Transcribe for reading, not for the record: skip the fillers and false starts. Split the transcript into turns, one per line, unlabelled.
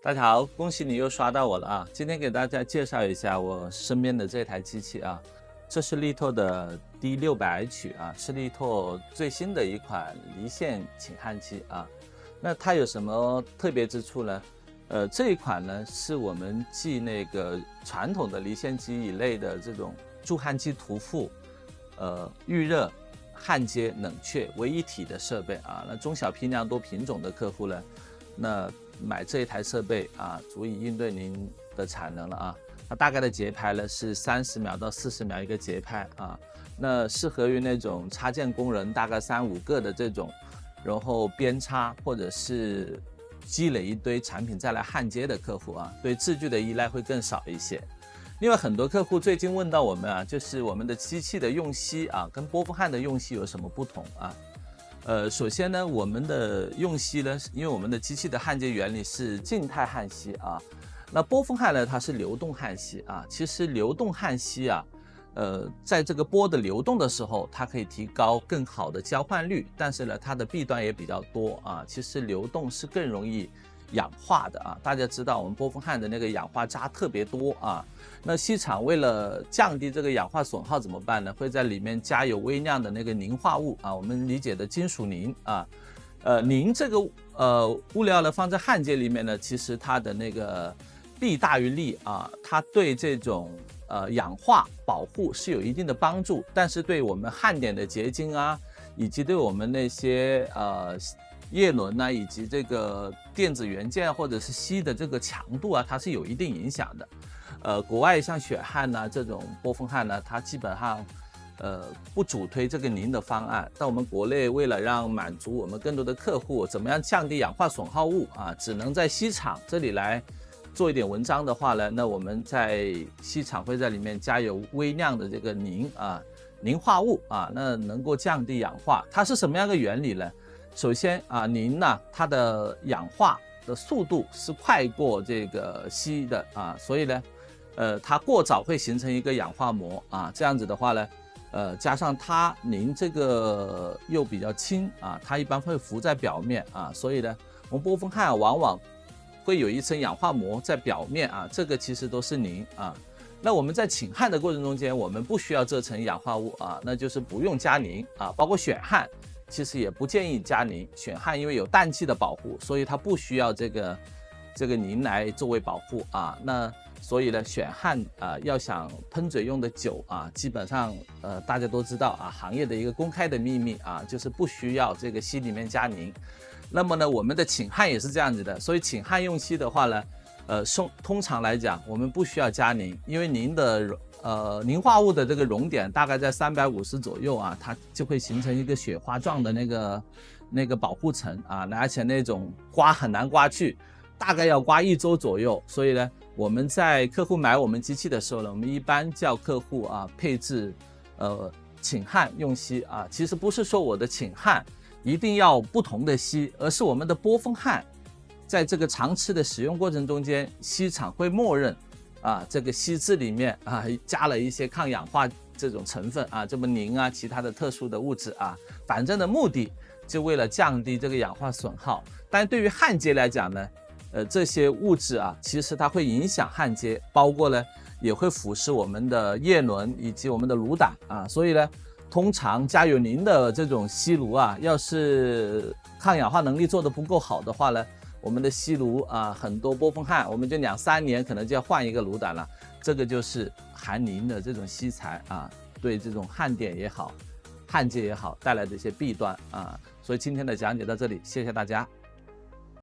大家好，恭喜你又刷到我了啊！今天给大家介绍一下我身边的这台机器啊，这是力拓的 D600H 啊，是力拓最新的一款离线请焊机啊。那它有什么特别之处呢？这一款呢是我们继那个传统的离线机以类的这种助焊机涂覆、预热、焊接、冷却为一体的设备啊。那中小批量多品种的客户呢，那买这一台设备啊，足以应对您的产能了啊。它大概的节拍呢是30秒到40秒一个节拍啊。那适合于那种插件工人大概3、5个的这种，然后边插或者是积累一堆产品再来焊接的客户啊，对治具的依赖会更少一些。另外，很多客户最近问到我们啊，就是我们的机器的用锡啊，跟波峰焊的用锡有什么不同啊？首先呢，我们的用锡呢，因为我们的机器的焊接原理是静态焊锡啊，那波峰焊呢，它是流动焊锡啊。其实流动焊锡啊，在这个波的流动的时候，它可以提高更好的交换率，但是呢，它的弊端也比较多啊。其实流动是更容易氧化的啊，大家知道我们波峰焊的那个氧化渣特别多啊。那锡厂为了降低这个氧化损耗怎么办呢？会在里面加有微量的那个凝化物啊，我们理解的金属磷啊。磷这个物料呢放在焊接里面呢，其实它的那个弊大于利啊，它对这种氧化保护是有一定的帮助，但是对我们焊点的结晶啊，以及对我们那些叶轮呢，以及这个电子元件或者是锡的这个强度啊，它是有一定影响的。国外像雪焊呢这种波峰焊呢，它基本上不主推这个磷的方案。但我们国内为了让满足我们更多的客户，怎么样降低氧化损耗物啊，只能在锡厂这里来做一点文章的话呢，那我们在锡厂会在里面加有微量的这个磷化物啊，那能够降低氧化。它是什么样的原理呢？首先啊，磷呢，它的氧化的速度是快过这个锡的啊，所以呢，它过早会形成一个氧化膜啊，这样子的话呢，加上磷这个又比较轻啊，它一般会浮在表面啊，所以呢，我们波峰焊往往会有一层氧化膜在表面啊，这个其实都是磷啊。那我们在请焊的过程中间，我们不需要这层氧化物啊，那就是不用加磷啊，包括选焊。其实也不建议加磷，选焊因为有氮气的保护，所以它不需要这个磷来作为保护啊。那所以呢，选焊要想喷嘴用的久啊，基本上大家都知道啊，行业的一个公开的秘密啊，就是不需要这个锡里面加磷。那么呢，我们的请焊也是这样子的，所以请焊用锡的话呢，通常来讲，我们不需要加磷，因为磷的磷化物的这个熔点大概在350左右啊，它就会形成一个雪花状的那个保护层啊，而且那种刮很难刮去，大概要刮1周左右。所以呢，我们在客户买我们机器的时候呢，我们一般叫客户啊配置请焊用锡啊，其实不是说我的请焊一定要不同的锡，而是我们的波峰焊在这个长期的使用过程中间，锡厂会默认啊，这个锡质里面啊加了一些抗氧化这种成分啊，这么磷啊，其他的特殊的物质啊，反正的目的就为了降低这个氧化损耗。但对于焊接来讲呢，这些物质啊，其实它会影响焊接，包括呢也会腐蚀我们的叶轮以及我们的炉胆啊，所以呢，通常加有磷的这种锡炉啊，要是抗氧化能力做得不够好的话呢，我们的锡炉啊，很多波峰焊，我们就2、3年可能就要换一个炉胆了。这个就是含磷的这种锡材啊，对这种焊点也好、焊接也好带来的一些弊端啊。所以今天的讲解到这里，谢谢大家。